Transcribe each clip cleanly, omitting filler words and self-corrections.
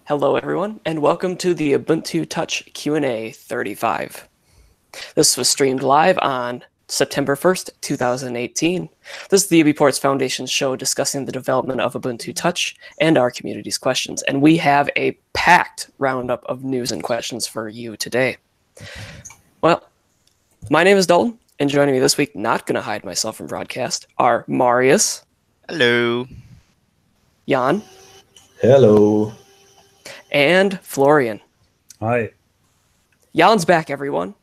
Hello everyone, and welcome to the Ubuntu Touch Q&A 35. This was streamed live on September 1st, 2018. This is the UBports Foundation show discussing the development of Ubuntu Touch and our community's questions, and we have a packed roundup of news and questions for you today. Well, my name is Dalton, and joining me this week, not going to hide myself from broadcast, are Marius. Hello. Jan. Hello. And Florian. Hi. Jan's back, everyone.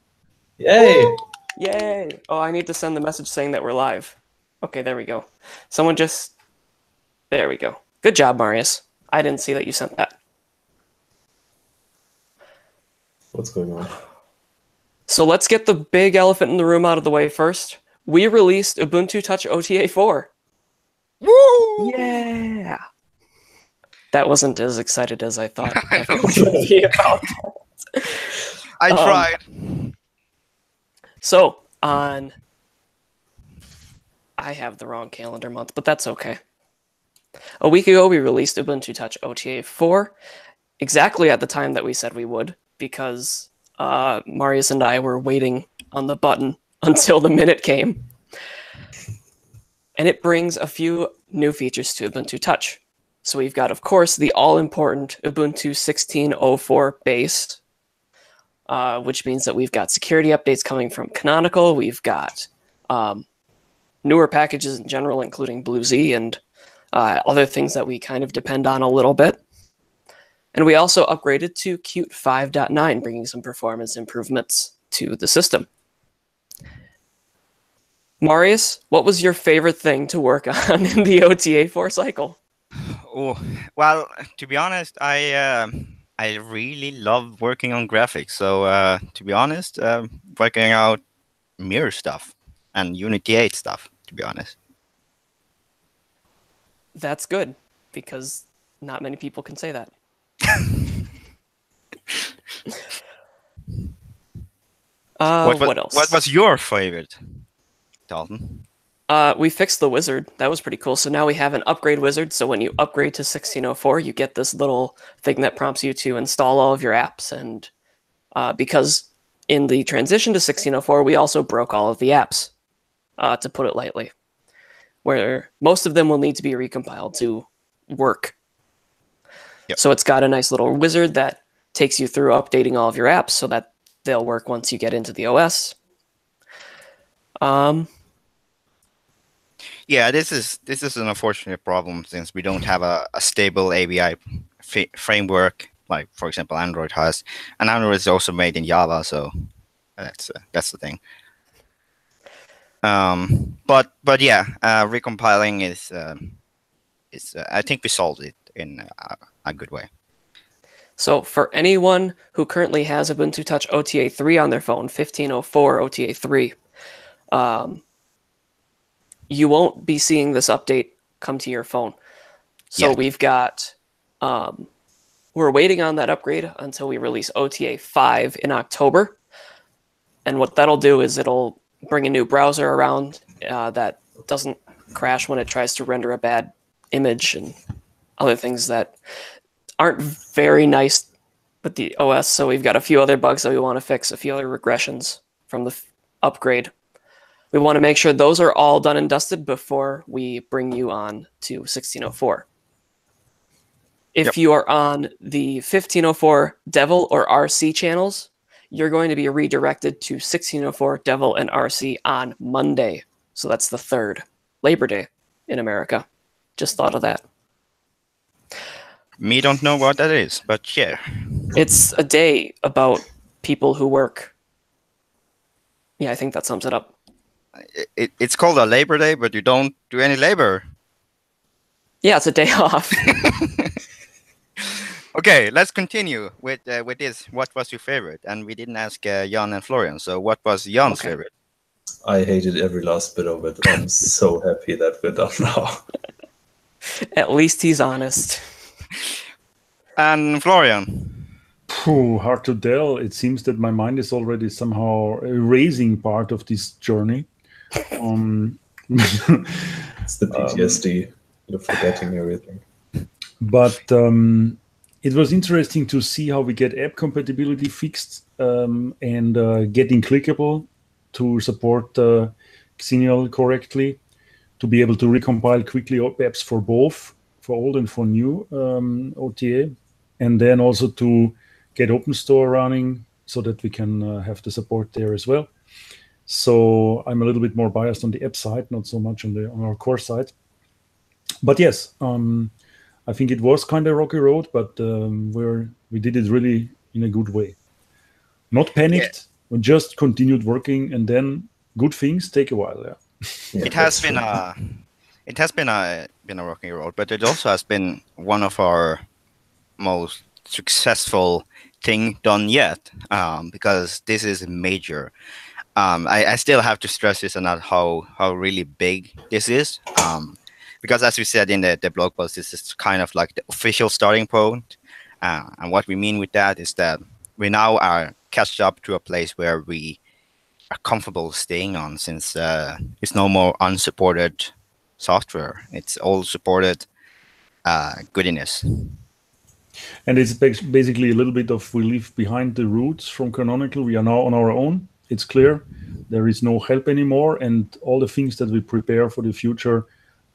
Yay! Woo! Yay! Oh, I need to send the message saying that we're live. Okay, there we go. Someone just... There we go. Good job, Marius. I didn't see that you sent that. What's going on? So let's get the big elephant in the room out of the way first. We released Ubuntu Touch OTA 4. Woo! Yeah! That wasn't as excited as I thought everyone would be about that. I tried. So, I have the wrong calendar month, but that's okay. A week ago, we released Ubuntu Touch OTA 4, exactly at the time that we said we would, because Marius and I were waiting on the button until the minute came. And it brings a few new features to Ubuntu Touch. So we've got, of course, the all-important Ubuntu 16.04 base, which means that we've got security updates coming from Canonical. We've got newer packages in general, including BlueZ and other things that we kind of depend on a little bit. And we also upgraded to Qt 5.9, bringing some performance improvements to the system. Marius, what was your favorite thing to work on in the OTA 4 cycle? Oh, well, to be honest, I really love working on graphics. So to be honest, working out mirror stuff and Unity 8 stuff, to be honest. That's good, because not many people can say that. What else? What was your favorite, Dalton? We fixed the wizard. That was pretty cool. So now we have an upgrade wizard. So when you upgrade to 16.04, you get this little thing that prompts you to install all of your apps. And because in the transition to 16.04, we also broke all of the apps, to put it lightly, where most of them will need to be recompiled to work. Yep. So it's got a nice little wizard that takes you through updating all of your apps so that they'll work once you get into the OS. Yeah, this is an unfortunate problem since we don't have a stable ABI framework like, for example, Android has, and Android is also made in Java, so that's the thing. But yeah, recompiling is I think we solved it in a good way. So for anyone who currently has Ubuntu Touch OTA 3 on their phone, 15.04 OTA 3, you won't be seeing this update come to your phone. So we've got, we're waiting on that upgrade until we release OTA 5 in October. And what that'll do is it'll bring a new browser around that doesn't crash when it tries to render a bad image and other things that aren't very nice with the OS. So we've got a few other bugs that we want to fix, a few other regressions from the upgrade. We want to make sure those are all done and dusted before we bring you on to 16.04. If you are on the 15.04 Devil or RC channels, you're going to be redirected to 16.04 Devil and RC on Monday. So that's the 3rd, Labor Day in America. Just thought of that. Me don't know what that is, but yeah. It's a day about people who work. Yeah, I think that sums it up. It's called a Labor Day, but you don't do any labor. Yeah, it's a day off. Okay, let's continue with this. What was your favorite? And we didn't ask Jan and Florian. So what was Jan's favorite? I hated every last bit of it. I'm so happy that we're done now. At least he's honest. And Florian? Hard to tell. It seems that my mind is already somehow erasing part of this journey. It's the PTSD. You're forgetting everything. But it was interesting to see how we get app compatibility fixed and getting clickable to support Xenial correctly, to be able to recompile quickly apps for both, for old and for new OTA, and then also to get OpenStore running so that we can have the support there as well. So I'm a little bit more biased on the app side, not so much on our core side. But yes, I think it was kind of rocky road, but we did it really in a good way. Not panicked, we just continued working, and then good things take a while. Yeah, It has been true. a rocky road, but it also has been one of our most successful thing done yet, because this is major. I still have to stress this and not how really big this is, because as we said in the blog post, this is kind of like the official starting point, and what we mean with that is that we now are catched up to a place where we are comfortable staying on, since it's no more unsupported software. It's all supported goodness. And it's basically a little bit of we leave behind the roots from Canonical. We are now on our own. It's clear there is no help anymore, and all the things that we prepare for the future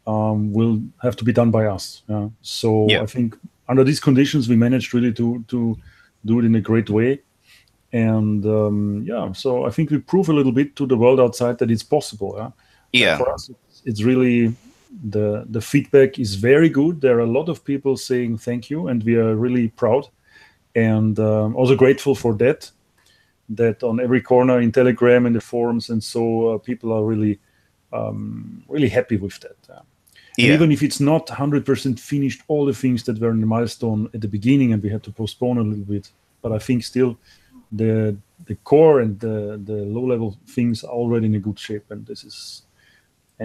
will have to be done by us. So I think under these conditions, we managed really to do it in a great way. And so I think we prove a little bit to the world outside that it's possible. For us, it's really the feedback is very good. There are a lot of people saying thank you, and we are really proud and also grateful for that. That on every corner in Telegram and the forums, and so people are really really happy with that. And even if it's not 100% finished, all the things that were in the milestone at the beginning, and we had to postpone a little bit, but I think still the core and the low-level things are already in a good shape, and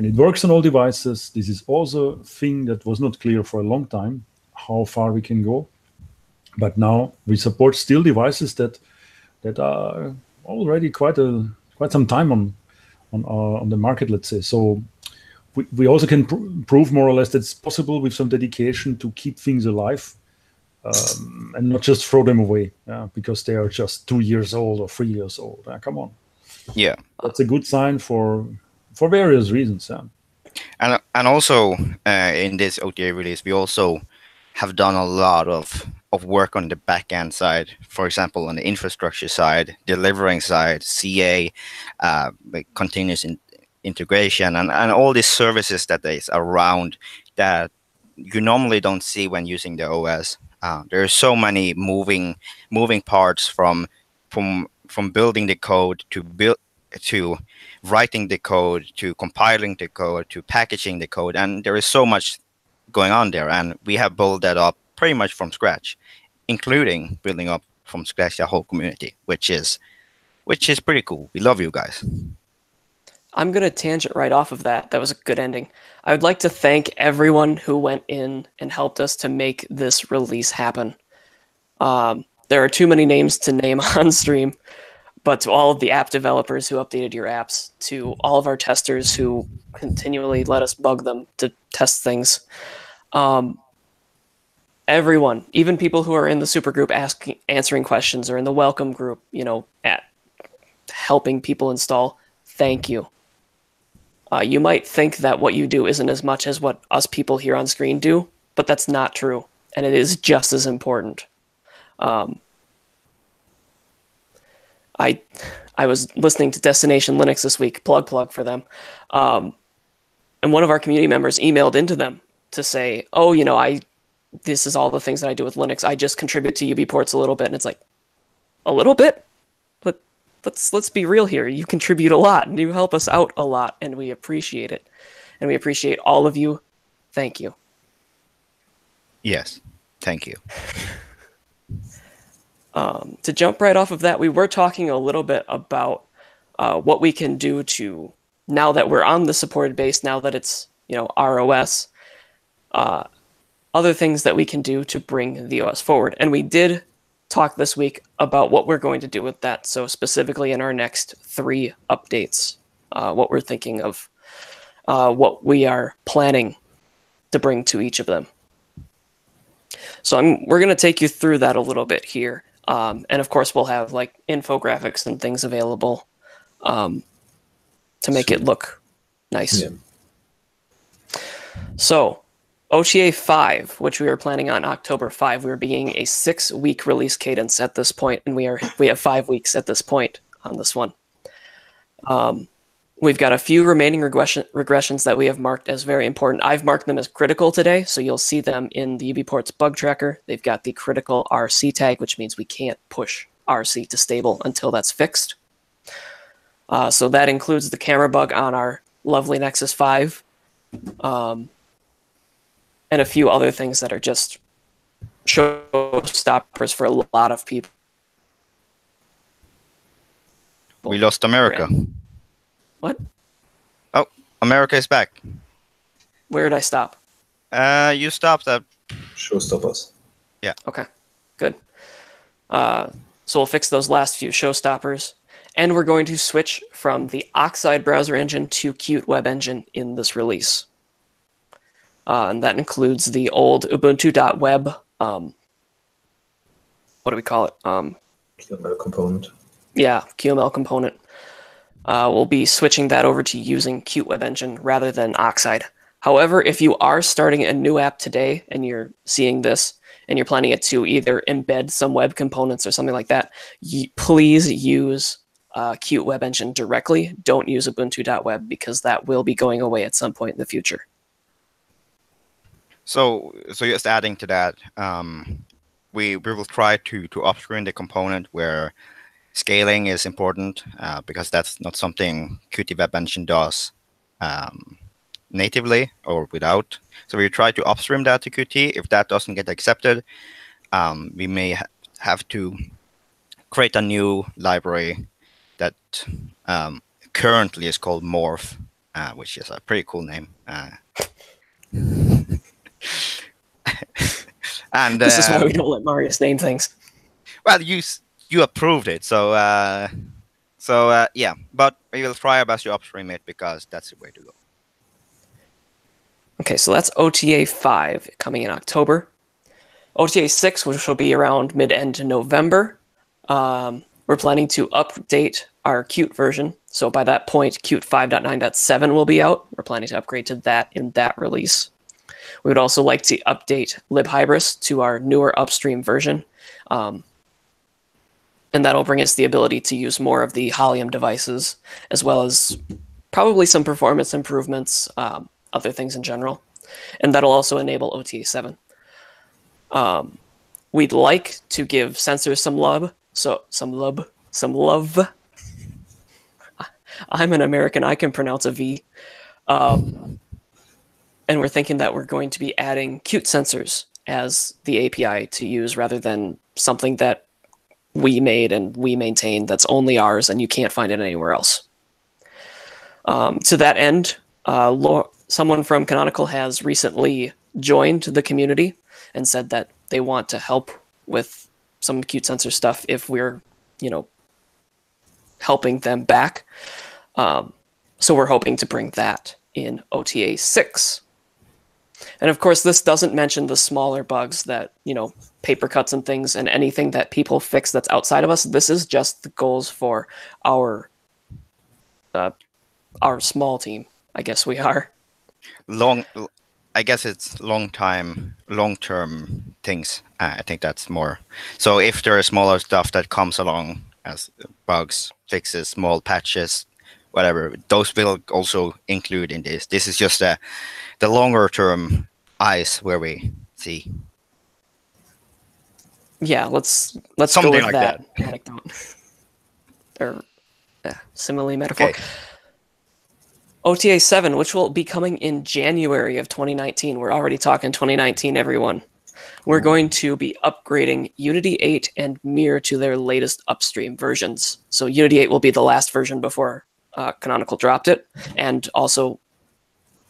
it works on all devices. This is also a thing that was not clear for a long time, how far we can go. But now we support still devices that are already quite some time on the market, let's say. So we also can prove more or less that it's possible with some dedication to keep things alive. And not just throw them away because they are just 2 years old or 3 years old. Come on. Yeah. That's a good sign for various reasons. And also in this OTA release, we also have done a lot of work on the back-end side. For example, on the infrastructure side, delivering side, CA, continuous integration, and all these services that is around that you normally don't see when using the OS. There are so many moving parts from building the code to writing the code, to compiling the code, to packaging the code, and there is so much going on there. And we have built that up pretty much from scratch, including building up from scratch the whole community, which is pretty cool. We love you guys. I'm going to tangent right off of that. That was a good ending. I would like to thank everyone who went in and helped us to make this release happen. There are too many names to name on stream, but to all of the app developers who updated your apps, to all of our testers who continually let us bug them to test things, everyone, even people who are in the super group answering questions, or in the welcome group, at helping people install, thank you. You might think that what you do isn't as much as what us people here on screen do, but that's not true, and it is just as important. I was listening to Destination Linux this week, plug for them, and one of our community members emailed into them to say, oh, this is all the things that I do with Linux. I just contribute to UBports a little bit, and it's like, a little bit? Let's be real here. You contribute a lot, and you help us out a lot, and we appreciate it. And we appreciate all of you. Thank you. Yes, thank you. To jump right off of that, we were talking a little bit about what we can do to, now that we're on the supported base, now that it's our OS, other things that we can do to bring the OS forward. And we did talk this week about what we're going to do with that. So specifically in our next 3 updates, what we're thinking of, what we are planning to bring to each of them. So we're going to take you through that a little bit here. And of course, we'll have like infographics and things available to make it look nice. Yeah. So OTA 5, which we were planning on October 5, we were beginning a 6-week release cadence at this point, and we have 5 weeks at this point on this one. We've got a few remaining regressions that we have marked as very important. I've marked them as critical today, so you'll see them in the UBports bug tracker. They've got the critical RC tag, which means we can't push RC to stable until that's fixed. So that includes the camera bug on our lovely Nexus 5, and a few other things that are just showstoppers for a lot of people. We lost America. What? Oh, America is back. Where did I stop? You stopped at showstoppers. Yeah. Okay, good. So we'll fix those last few showstoppers, and we're going to switch from the Oxide browser engine to Qt web engine in this release. And that includes the old Ubuntu.web. What do we call it? QML component. Yeah, QML component. We'll be switching that over to using Qt web engine rather than Oxide. However, if you are starting a new app today and you're seeing this and you're planning it to either embed some web components or something like that, please use Qt web engine directly. Don't use Ubuntu.web because that will be going away at some point in the future. So just adding to that, we will try to upstream the component where scaling is important because that's not something Qt web engine does natively or without. So we try to upstream that to Qt. If that doesn't get accepted, we may have to create a new library that currently is called Morph, which is a pretty cool name. And this is why we don't let Marius name things. Well, you approved it, so yeah. But we will try our best to upstream it because that's the way to go. Okay, so that's OTA 5 coming in October. OTA 6, which will be around mid-end to November. We're planning to update our Qt version. So by that point, Qt 5.9.7 will be out. We're planning to upgrade to that in that release. We would also like to update libhybris to our newer upstream version. And that'll bring us the ability to use more of the Halium devices, as well as probably some performance improvements, other things in general. And that'll also enable OTA 7. We'd like to give sensors some love. Some love. I'm an American, I can pronounce a V. And we're thinking that we're going to be adding Qt sensors as the API to use rather than something that we made and we maintain that's only ours and you can't find it anywhere else. To that end, someone from Canonical has recently joined the community and said that they want to help with some Qt sensor stuff if we're, helping them back. So we're hoping to bring that in OTA 6. And of course, this doesn't mention the smaller bugs that, paper cuts and things and anything that people fix that's outside of us. This is just the goals for our small team. I guess we are. I guess it's long-term things. I think that's more. So if there is smaller stuff that comes along as bugs, fixes, small patches, whatever, those will also include in this. This is just the longer-term eyes where we see. Yeah, let's something go with like that anecdote or simile metaphor. Okay. OTA 7, which will be coming in January of 2019. We're already talking 2019, everyone. We're going to be upgrading Unity 8 and Mir to their latest upstream versions. So Unity 8 will be the last version before Canonical dropped it. And also,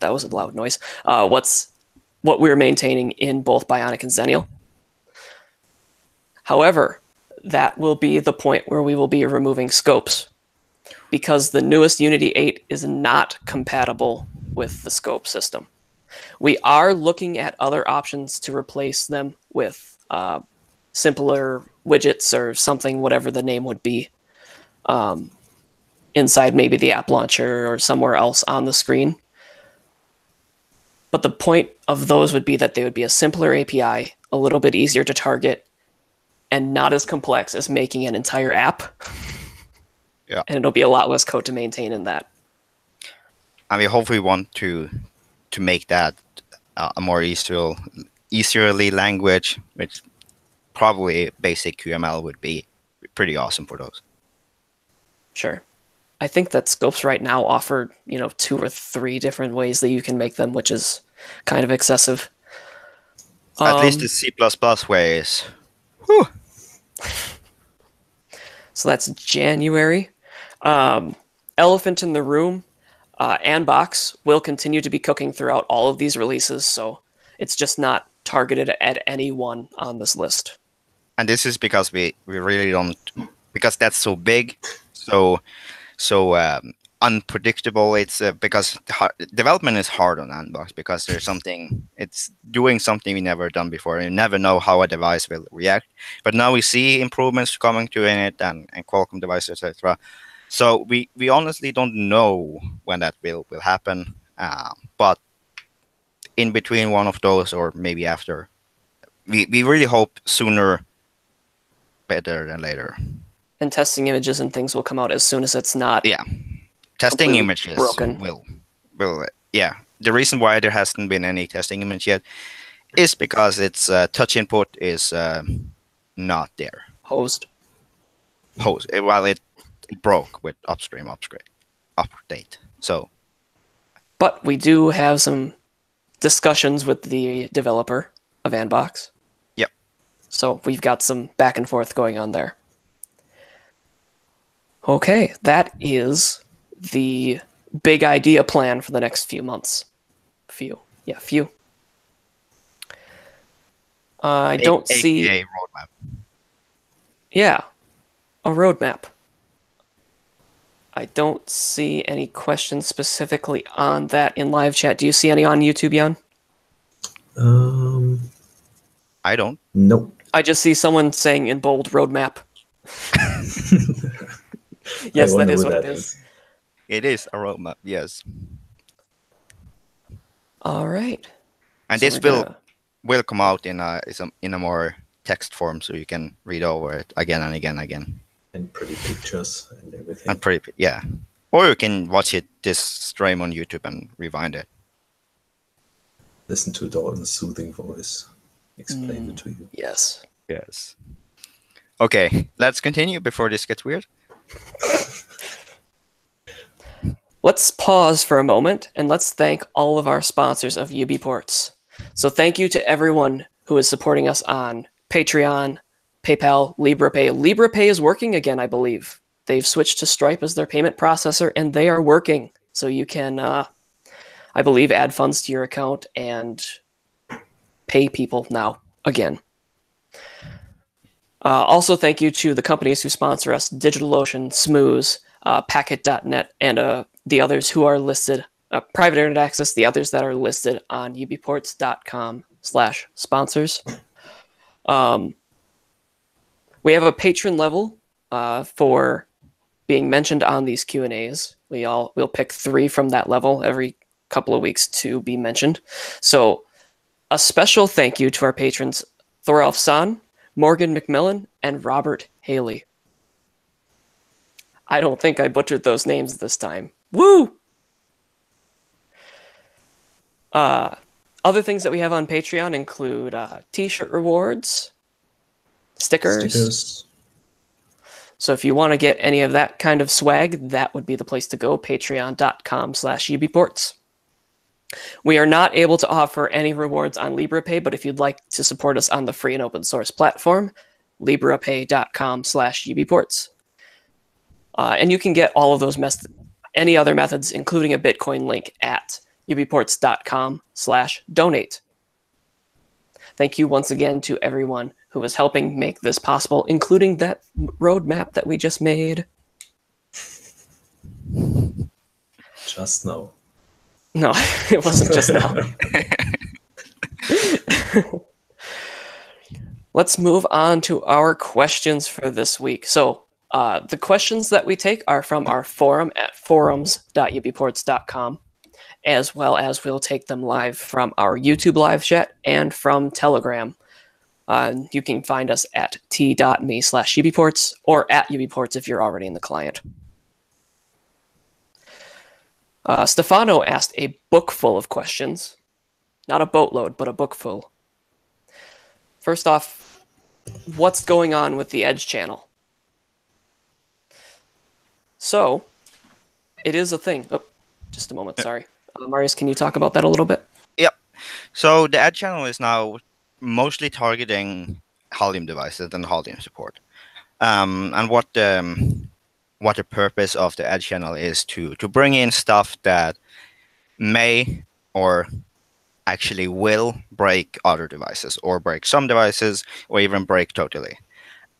that was a loud noise, what we're maintaining in both Bionic and Xennial. However, that will be the point where we will be removing scopes, because the newest Unity 8 is not compatible with the scope system. We are looking at other options to replace them with simpler widgets or something, whatever the name would be, inside maybe the app launcher or somewhere else on the screen. But the point of those would be that they would be a simpler API, a little bit easier to target, and not as complex as making an entire app. Yeah. And it'll be a lot less code to maintain in that. I mean, hopefully want to make that a more easierly language, which probably basic QML would be pretty awesome for those. Sure. I think that scopes right now offer, 2 or 3 different ways that you can make them, which is kind of excessive. At least the C++ way is. Whew. So that's January. Elephant in the room, Anbox will continue to be cooking throughout all of these releases, so it's just not targeted at any one on this list. And this is because we really don't, because that's so big, so unpredictable. It's because development is hard on Anbox because it's doing something we never done before. You never know how a device will react. But now we see improvements coming to it and Qualcomm devices, etc. So we honestly don't know when that will happen. But in between one of those or maybe after, we really hope sooner better than later. And testing images and things will come out as soon as it's not. Yeah, testing images broken. will yeah. The reason why there hasn't been any testing image yet is because its touch input is not there. Hosed. Well, it broke with upstream update. So, but we do have some discussions with the developer of Anbox. Yep. So we've got some back and forth going on there. Okay, that is the big idea plan for the next few months. Few. I don't see a roadmap. Yeah, a roadmap. I don't see any questions specifically on that in live chat. Do you see any on YouTube, Jan? I don't. Nope. I just see someone saying in bold roadmap. Yes, that is what it is. It is a roadmap, yes. All right. And So this will come out in a more text form, so you can read over it again and again and again. And pretty pictures and everything. And yeah. Or you can watch this stream on YouTube and rewind it. Listen to Dalton's soothing voice. Explain it to you. Yes. Yes. Okay, let's continue before this gets weird. Let's pause for a moment and let's thank all of our sponsors of UBports. So thank you to everyone who is supporting us on Patreon, PayPal, LibraPay. LibraPay is working again, I believe. They've switched to Stripe as their payment processor, and they are working. So you can, I believe, add funds to your account and pay people now again. Also, thank you to the companies who sponsor us, DigitalOcean, Smooze, Packet.net, and the others who are listed, Private Internet Access, the others that are listed on ubports.com/sponsors. We have a patron level for being mentioned on these Q&As. We'll pick 3 from that level every couple of weeks to be mentioned. So a special thank you to our patrons, Thoralf San, Morgan McMillan, and Robert Haley. I don't think I butchered those names this time. Woo! Other things that we have on Patreon include t-shirt rewards, stickers. So if you want to get any of that kind of swag, that would be the place to go, patreon.com/ubports. We are not able to offer any rewards on LibraPay, but if you'd like to support us on the free and open source platform, librapay.com/ubports. And you can get all of those any other methods, including a Bitcoin link at ubports.com/donate. Thank you once again to everyone who is helping make this possible, including that roadmap that we just made. Just now. No, it wasn't just now. Let's move on to our questions for this week. So the questions that we take are from our forum at forums.ubports.com, as well as we'll take them live from our YouTube live chat and from Telegram. You can find us at t.me/ubports or at ubports if you're already in the client. Stefano asked a book full of questions. Not a boatload, but a book full. First off, what's going on with the Edge channel? So, it is a thing. Oh, just a moment, sorry. Marius, can you talk about that a little bit? Yep. So the Edge channel is now mostly targeting Halium devices and Halium support. And what the purpose of the Edge channel is to bring in stuff that may or actually will break other devices, or break some devices, or even break totally.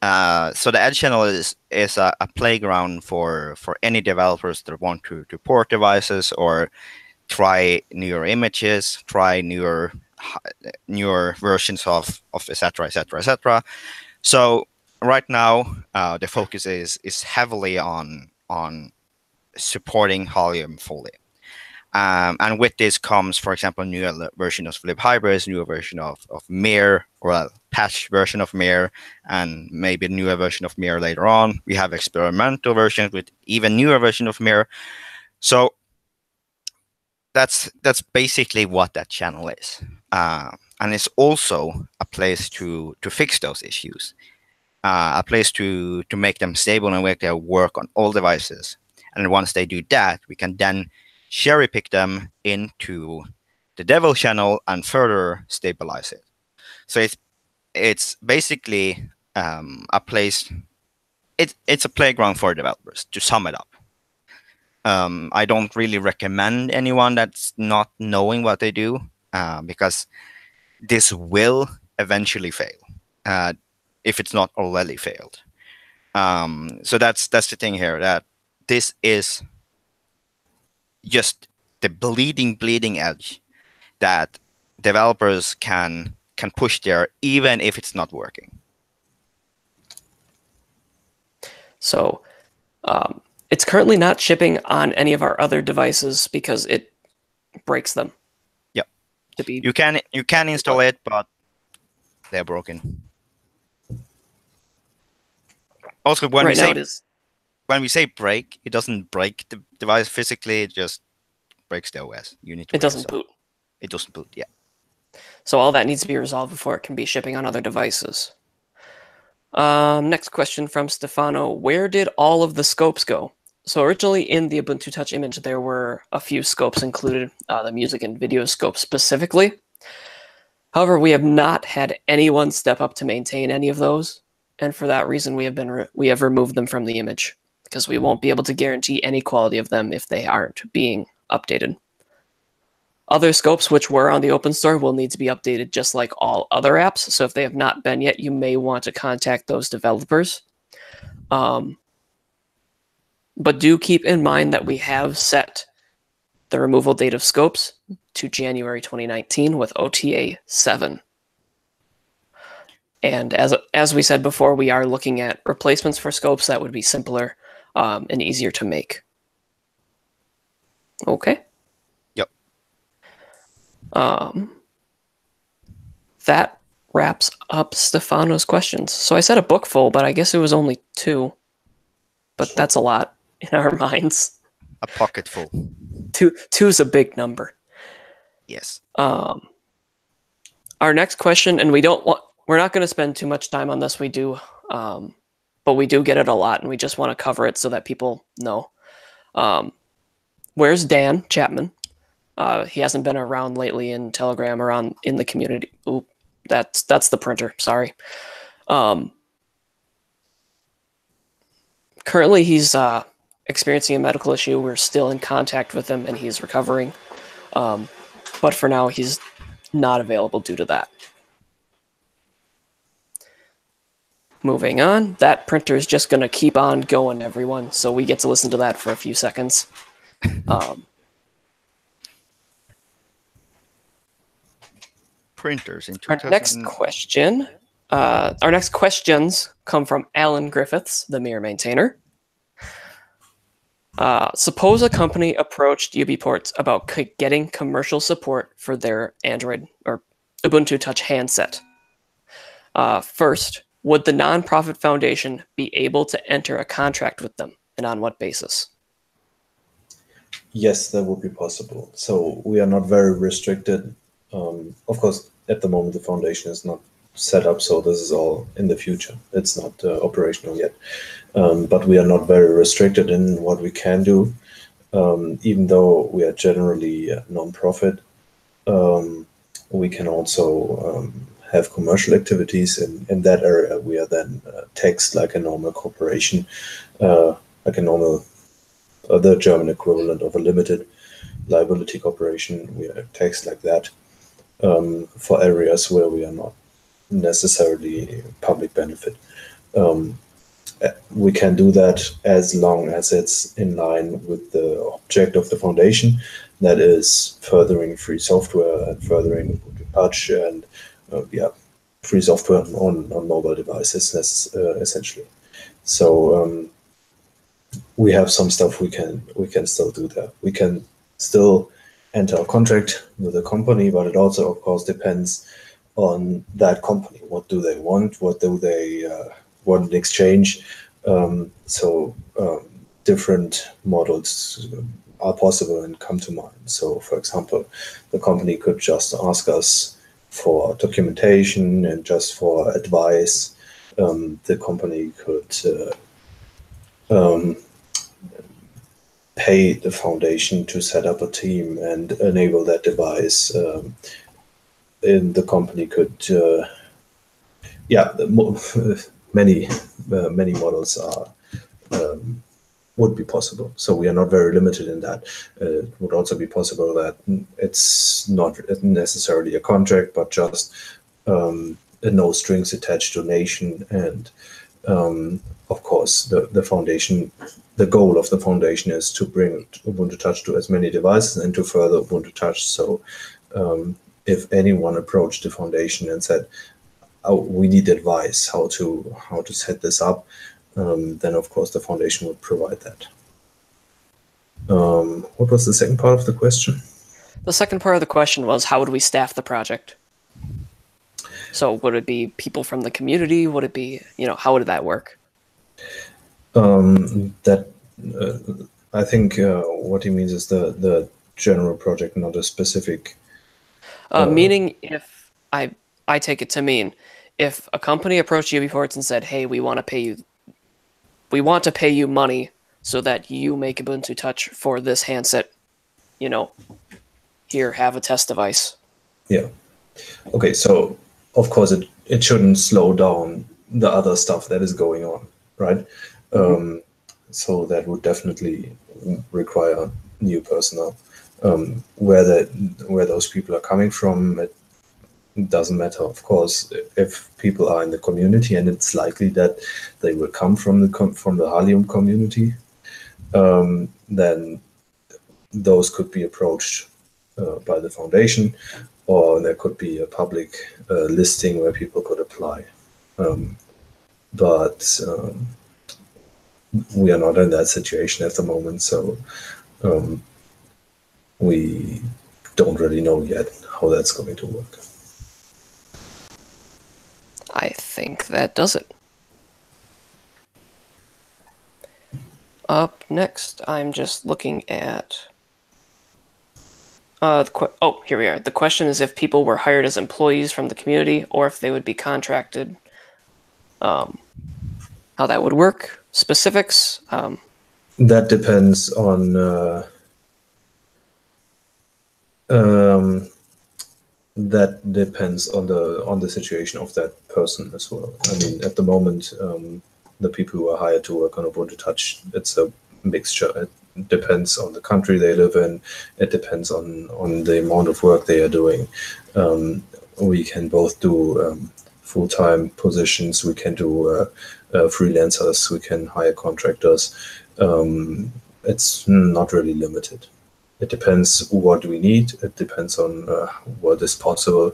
So the Edge channel is a playground for any developers that want to port devices or try newer images, try newer versions of etc. etc. etc. So right now the focus is heavily on supporting Halium fully. And with this comes, for example, newer version of libhybrids, newer version of Mir, or a patch version of Mir, and maybe a newer version of Mir later on. We have experimental versions with even newer version of Mir. So that's basically what that channel is. And it's also a place to fix those issues, a place to make them stable and make them work on all devices. And once they do that, we can then cherry pick them into the Devil channel and further stabilize it. So it's basically a place. It's a playground for developers, to sum it up. I don't really recommend anyone that's not knowing what they do, because this will eventually fail if it's not already failed. So that's the thing here, that this is just the bleeding edge that developers can push there, even if it's not working. So it's currently not shipping on any of our other devices because it breaks them. Yep. You can install it, but they're broken. Also, when we say break, it doesn't break the device physically, it just breaks the OS. It doesn't boot. It doesn't boot, yeah. So all that needs to be resolved before it can be shipping on other devices. Next question from Stefano. Where did all of the scopes go? So originally in the Ubuntu Touch image, there were a few scopes included, the music and video scope specifically. However, we have not had anyone step up to maintain any of those. And for that reason, we have removed them from the image, because we won't be able to guarantee any quality of them if they aren't being updated. Other scopes which were on the Open Store will need to be updated just like all other apps. So if they have not been yet, you may want to contact those developers. But do keep in mind that we have set the removal date of scopes to January 2019 with OTA 7. And as we said before, we are looking at replacements for scopes that would be simpler and easier to make. Okay. Yep. That wraps up Stefano's questions. So I said a book full, but I guess it was only 2. But that's a lot in our minds. A pocket full. 2 is a big number. Yes. Our next question, and we're not going to spend too much time on this. We do, but we do get it a lot, and we just want to cover it so that people know. Where's Dan Chapman? He hasn't been around lately in Telegram or in the community. Oop, that's the printer. Sorry. Currently, he's experiencing a medical issue. We're still in contact with him, and he's recovering. But for now, he's not available due to that. Moving on, that printer is just going to keep on going, everyone. So we get to listen to that for a few seconds. printers in Our 2000. next question, our next questions come from Alan Griffiths, the Mirror maintainer. Suppose a company approached UBports about getting commercial support for their Android or Ubuntu Touch handset. First, would the nonprofit foundation be able to enter a contract with them, and on what basis? Yes, that would be possible. So we are not very restricted. Of course, at the moment, the foundation is not set up, so this is all in the future. It's not operational yet. But we are not very restricted in what we can do, even though we are generally non-profit. We can also have commercial activities in that area. We are then taxed like a normal corporation, like a normal, the German equivalent of a limited liability corporation. We are taxed like that for areas where we are not necessarily public benefit. We can do that as long as it's in line with the object of the foundation, that is furthering free software and furthering Ubuntu Touch and free software on mobile devices, essentially. So we have some stuff we can still do there. We can still enter a contract with a company, but it also, of course, depends on that company. What do they want? What do they want in exchange? Different models are possible and come to mind. So, for example, the company could just ask us for documentation and just for advice. The company could pay the foundation to set up a team and enable that device. And the company could, many models are would be possible. So we are not very limited in that. It would also be possible that it's not necessarily a contract, but just a no strings attached donation. And of course, the foundation, the goal of the foundation is to bring Ubuntu Touch to as many devices and to further Ubuntu Touch. So if anyone approached the foundation and said, "Oh, we need advice how to set this up," then of course the foundation would provide that. What was the second part of the question? The second part of the question was, how would we staff the project? So would it be people from the community? Would it be, how would that work? I think what he means is the general project, not a specific. Meaning, if I take it to mean, if a company approached UBports and said, "Hey, we want to pay you money so that you make Ubuntu Touch for this handset, here, have a test device." Yeah. Okay, so of course it shouldn't slow down the other stuff that is going on, right? So that would definitely require new personnel. Where those people are coming from, it doesn't matter. Of course, if people are in the community, and it's likely that they will come from the Halium community, then those could be approached by the foundation, or there could be a public listing where people could apply. But we are not in that situation at the moment, so we don't really know yet how that's going to work. I think that does it. Up next, I'm just looking at... here we are. The question is if people were hired as employees from the community or if they would be contracted. How that would work, specifics. That depends on the situation of that person as well. I mean, at the moment, the people who are hired to work on Ubuntu Touch, it's a mixture. It depends on the country they live in. It depends on the amount of work they are doing. We can both do full-time positions. We can do freelancers. We can hire contractors. It's not really limited. It depends what we need. It depends on what is possible.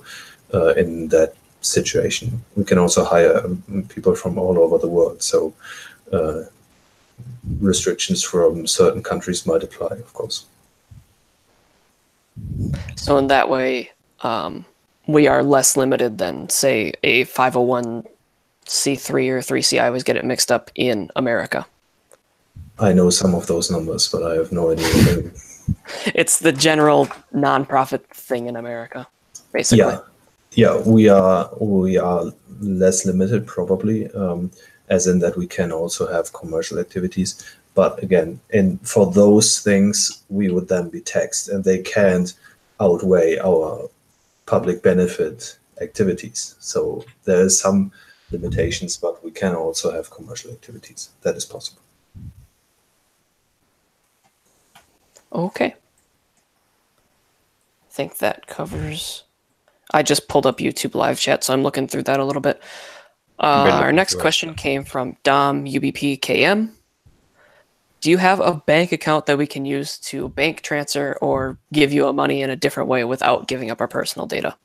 in that situation. We can also hire people from all over the world. So restrictions from certain countries might apply, of course. So in that way, we are less limited than, say, a 501c3 or 3C. I always get it mixed up in America. I know some of those numbers, but I have no idea. It's the general nonprofit thing in America, basically. Yeah, we are less limited probably, as in that we can also have commercial activities. But again, for those things, we would then be taxed, and they can't outweigh our public benefit activities. So there is some limitations, but we can also have commercial activities. That is possible. Okay. I think that covers... I just pulled up YouTube live chat, so I'm looking through that a little bit. Our next question came from Dom UBPKM. Do you have a bank account that we can use to bank transfer or give you money in a different way without giving up our personal data?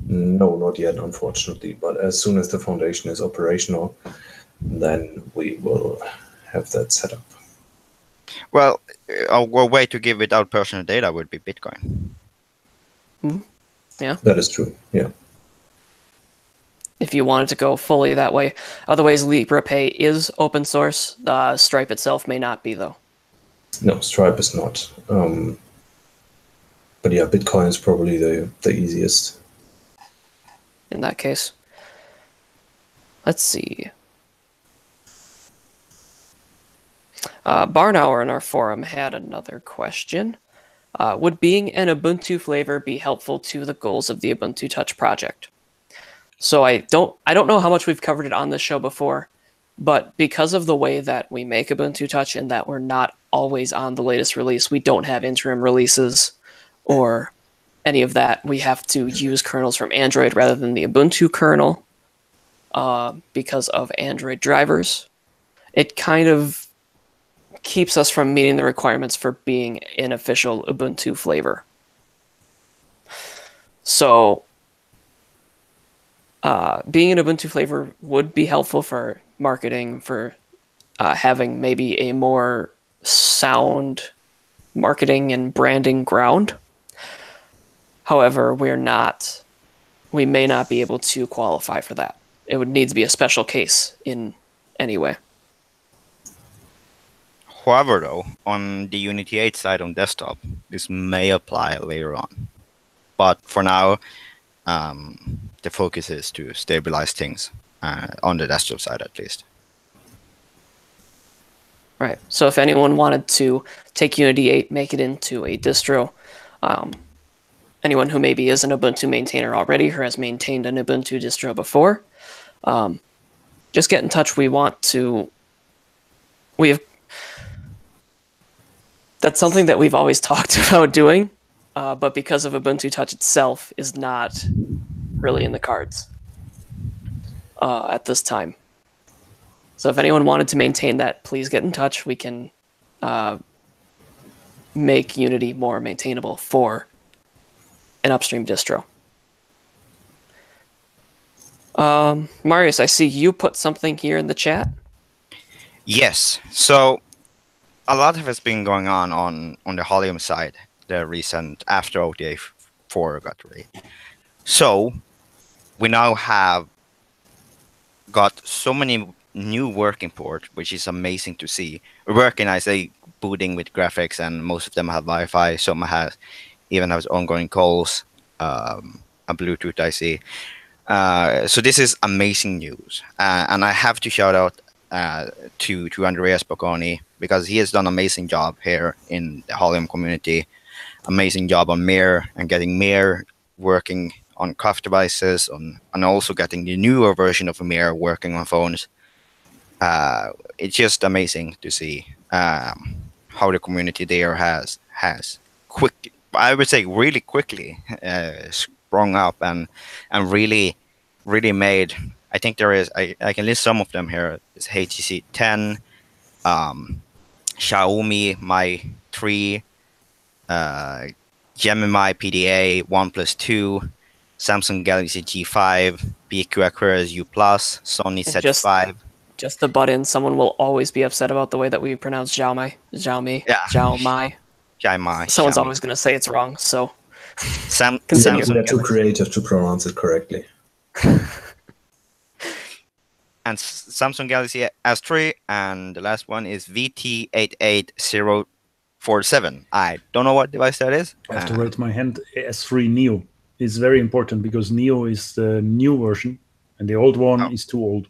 No, not yet, unfortunately. But as soon as the foundation is operational, then we will have that set up. Well, a way to give without personal data would be Bitcoin. Mm-hmm. Yeah, that is true. Yeah, if you wanted to go fully that way. Otherwise, LibraPay is open source. Stripe itself may not be, though. No, Stripe is not. But yeah, Bitcoin is probably the easiest. In that case. Let's see. Barnauer in our forum had another question. Would being an Ubuntu flavor be helpful to the goals of the Ubuntu Touch project? So I don't know how much we've covered it on this show before, but because of the way that we make Ubuntu Touch and that we're not always on the latest release, we don't have interim releases or any of that. We have to use kernels from Android rather than the Ubuntu kernel because of Android drivers. It kind of keeps us from meeting the requirements for being an official Ubuntu flavor. So being an Ubuntu flavor would be helpful for marketing, for having maybe a more sound marketing and branding ground. However, we may not be able to qualify for that. It would need to be a special case in any way. However, though, on the Unity 8 side on desktop, this may apply later on. But for now, the focus is to stabilize things on the desktop side, at least. Right. So if anyone wanted to take Unity 8, make it into a distro, anyone who maybe is an Ubuntu maintainer already or has maintained an Ubuntu distro before, just get in touch. That's something that we've always talked about doing, but because of Ubuntu Touch itself is not really in the cards at this time. So if anyone wanted to maintain that, please get in touch. We can make Unity more maintainable for an upstream distro. Marius, I see you put something here in the chat. Yes. So a lot has been going on the Halium side, the recent after OTA 4 got ready. So we now have got so many new working ports, which is amazing to see. We're working, I say, booting with graphics, and most of them have Wi-Fi. Some even has ongoing calls, a Bluetooth I see. So this is amazing news, and I have to shout out to Andreas Bocconi, because he has done an amazing job here in the Halium community. Amazing job on Mir and getting Mir working on CUF devices, and also getting the newer version of Mir working on phones. It's just amazing to see how the community there has I would say really quickly sprung up and really made. I think there is, I can list some of them here. It's HTC 10, Xiaomi Mi 3, Gemini PDA, OnePlus 2, Samsung Galaxy G5, BQ Aquarius U+, Sony Z5. Just the butt in. Someone will always be upset about the way that we pronounce Xiaomi. Yeah. Xiaomi. Someone's always going to say it's wrong. So Samsung. They're too creative to pronounce it correctly. And Samsung Galaxy S3, and the last one is VT88047. I don't know what device that is. I have to raise my hand. S3 Neo is very important because Neo is the new version, and the old one is too old.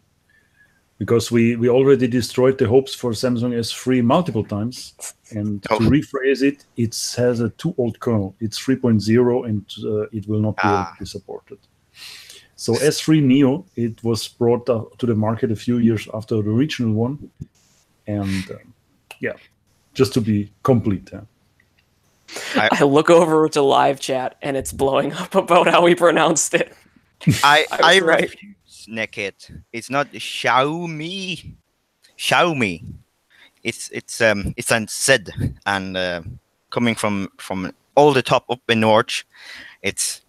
Because we already destroyed the hopes for Samsung S3 multiple times, and to rephrase it, it has a too old kernel. It's 3.0, and it will not be able to be supported. So S3 Neo, it was brought to the market a few years after the original one, and just to be complete. I look over to live chat, and it's blowing up about how we pronounced it. I refuse, Nickit. It's not Xiaomi. Xiaomi. It's an Z, and coming from all the top up in north, it's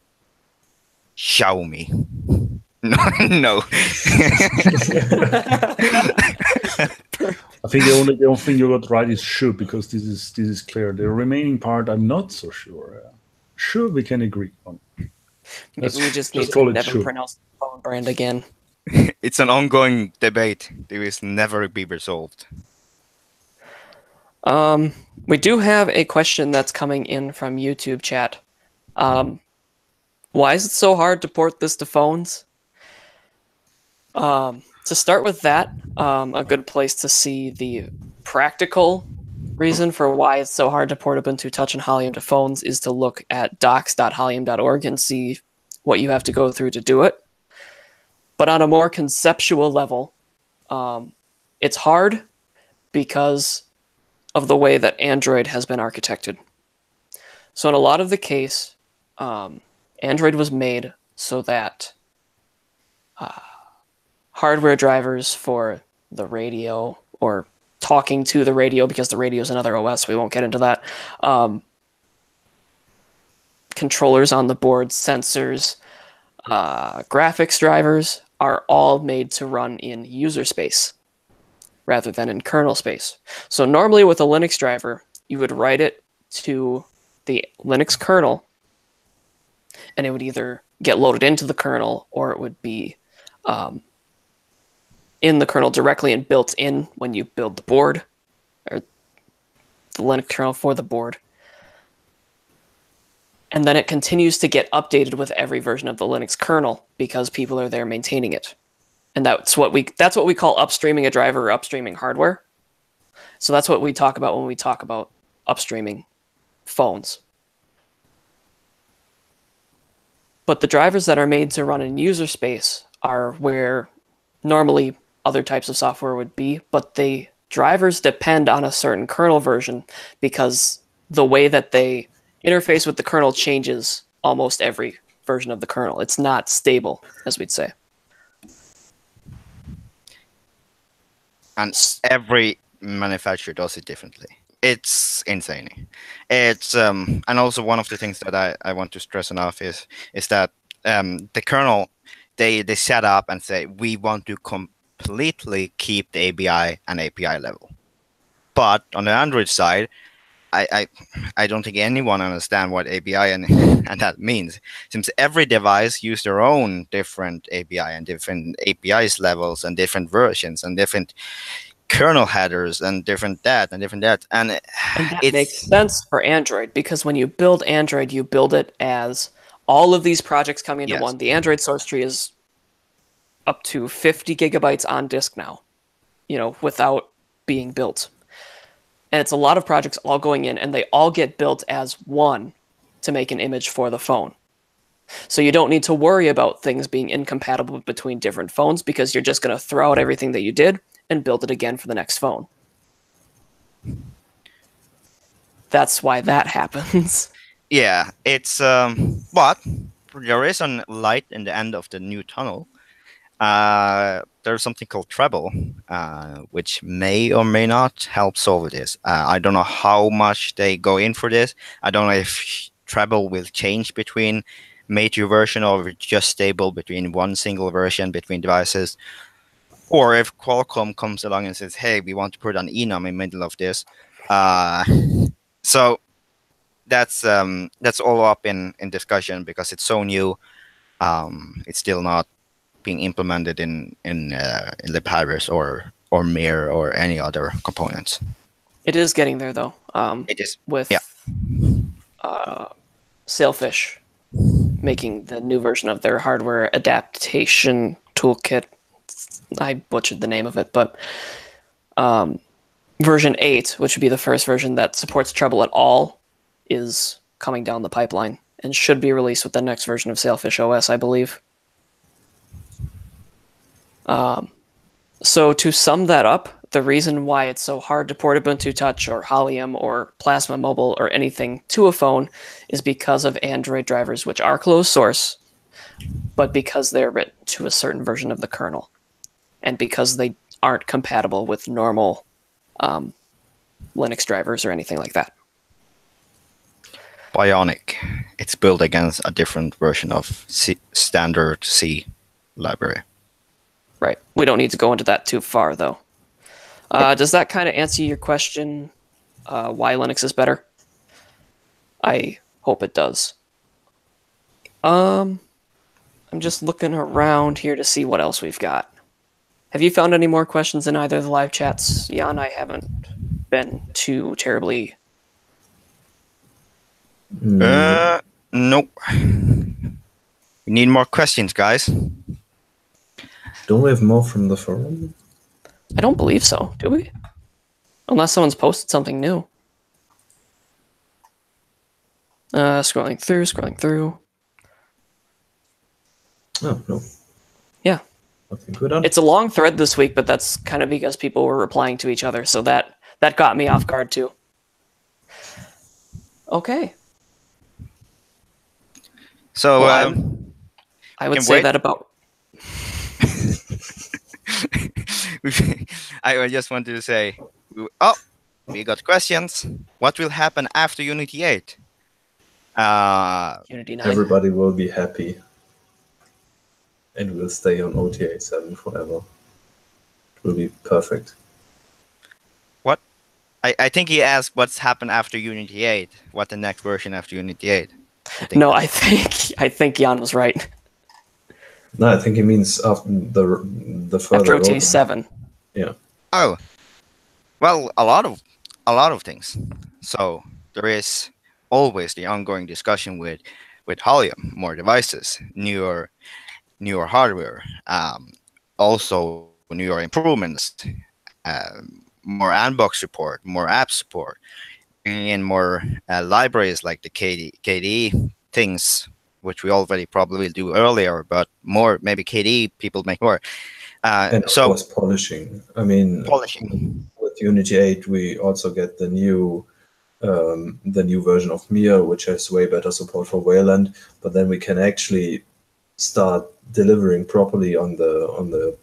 Xiaomi. No. I think the only thing you got right is sure, because this is clear. The remaining part, I'm not so sure. Sure, we can agree on. Maybe we just need to never pronounce the phone brand again. It's an ongoing debate. It will never be resolved. We do have a question that's coming in from YouTube chat. Why is it so hard to port this to phones? To start with that, a good place to see the practical reason for why it's so hard to port Ubuntu Touch and Halium to phones is to look at docs.halium.org and see what you have to go through to do it. But on a more conceptual level, it's hard because of the way that Android has been architected. So in a lot of the case, Android was made so that hardware drivers for the radio, or talking to the radio, because the radio is another OS, we won't get into that, controllers on the board, sensors, graphics drivers are all made to run in user space rather than in kernel space. So normally with a Linux driver, you would write it to the Linux kernel, and it would either get loaded into the kernel, or it would be in the kernel directly and built in when you build the board, or the Linux kernel for the board. And then it continues to get updated with every version of the Linux kernel because people are there maintaining it. And that's what we call upstreaming a driver, or upstreaming hardware. So that's what we talk about when we talk about upstreaming phones. But the drivers that are made to run in user space are where normally other types of software would be, but the drivers depend on a certain kernel version because the way that they interface with the kernel changes almost every version of the kernel. It's not stable, as we'd say. And every manufacturer does it differently. It's insane. It's and also one of the things that I want to stress enough is that the kernel, they set up and say we want to completely keep the ABI and API level. But on the Android side, I don't think anyone understands what ABI and that means, since every device use their own different ABI and different APIs levels and different versions and different kernel headers and different that and different that. And that makes sense for Android, because when you build Android, you build it as all of these projects coming into one. The Android source tree is up to 50 gigabytes on disk now, without being built. And it's a lot of projects all going in, and they all get built as one to make an image for the phone. So you don't need to worry about things being incompatible between different phones, because you're just going to throw out everything that you did and build it again for the next phone. That's why that happens. Yeah, it's but there is a light in the end of the new tunnel. There's something called treble, which may or may not help solve this. I don't know how much they go in for this. I don't know if treble will change between major version, or just stable between one single version between devices. Or if Qualcomm comes along and says, hey, we want to put an enum in the middle of this. So that's all up in discussion because it's so new. It's still not being implemented in libHybris or Mir or any other components. It is getting there though. It is with Sailfish making the new version of their hardware adaptation toolkit. I butchered the name of it, but version 8, which would be the first version that supports treble at all, is coming down the pipeline and should be released with the next version of Sailfish OS, I believe. So to sum that up, the reason why it's so hard to port Ubuntu Touch or Halium or Plasma Mobile or anything to a phone is because of Android drivers, which are closed source, but because they're written to a certain version of the kernel, and because they aren't compatible with normal Linux drivers or anything like that. Bionic. It's built against a different version of standard C library. Right. We don't need to go into that too far, though. Does that kind of answer your question, why Linux is better? I hope it does. I'm just looking around here to see what else we've got. Have you found any more questions in either of the live chats? Jan, I haven't been too terribly... Nope. We need more questions, guys. Don't we have more from the forum? I don't believe so, do we? Unless someone's posted something new. Scrolling through. Oh, no. Yeah. I think we're done. It's a long thread this week, but that's kind of because people were replying to each other, so that got me off guard too. Okay. So I would say that about... I just wanted to say, we got questions. What will happen after Unity 8? Unity 9. Everybody will be happy. And we'll stay on OTA 7 forever. It will be perfect. What? I think he asked what's happened after Unity 8. What the next version after Unity 8? I think Jan was right. No, I think he means after the further After OTA roadmap. 7. Yeah. Oh, well, a lot of things. So there is always the ongoing discussion with Halium, more devices, newer hardware, also newer improvements, more Andbox support, more app support, bringing in more libraries like the KDE things, which we already probably do earlier, but more, maybe KDE people make more. And of course, polishing. I mean, with Unity 8, we also get the new version of Mir, which has way better support for Wayland. But then we can actually start delivering properly on the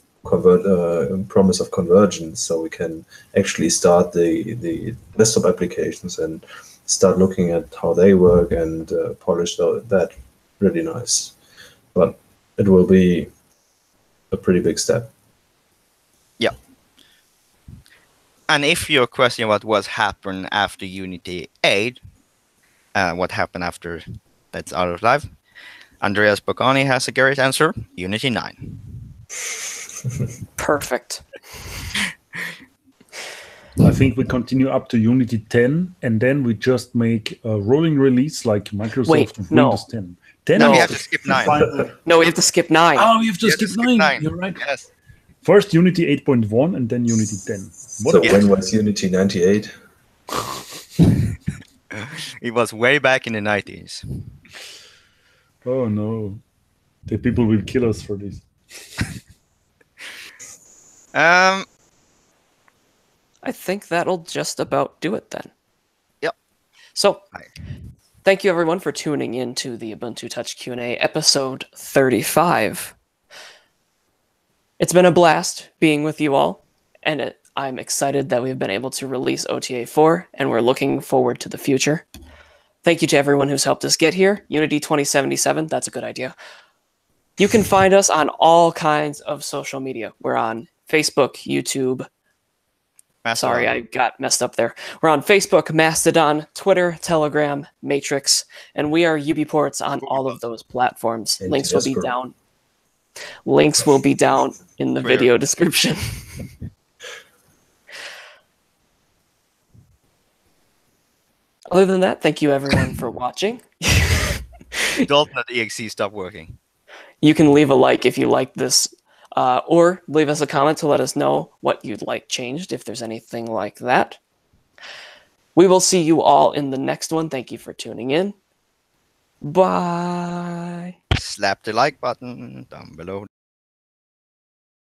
promise of convergence. So we can actually start the desktop applications and start looking at how they work and polish that really nice. But it will be a pretty big step. Yeah. And if your question about what's happened after Unity 8, what happened after that's out of life, Andreas Bocani has a great answer: Unity 9. Perfect. I think we continue up to Unity 10, and then we just make a rolling release like Microsoft with Windows 10. 10 no, we have to skip 9. No, we have to skip 9. Oh, we have to skip 9. You're right. Yes. First Unity 8.1 and then Unity 10. So when was Unity 98? It was way back in the 90s. Oh no. The people will kill us for this. I think that'll just about do it then. Yep. So, thank you everyone for tuning in to the Ubuntu Touch Q&A episode 35. It's been a blast being with you all, and I'm excited that we've been able to release OTA 4, and we're looking forward to the future. Thank you to everyone who's helped us get here. Unity 2077, that's a good idea. You can find us on all kinds of social media. We're on Facebook, YouTube. Mastodon. Sorry, I got messed up there. We're on Facebook, Mastodon, Twitter, Telegram, Matrix, and we are UBports on all of those platforms. And Links will be Diaspora. down. Links will be down in the video description. Other than that, thank you everyone for watching. Dalton.exe stopped working. You can leave a like if you like this, or leave us a comment to let us know what you'd like changed, if there's anything like that. We will see you all in the next one. Thank you for tuning in. Bye. Slap the like button down below.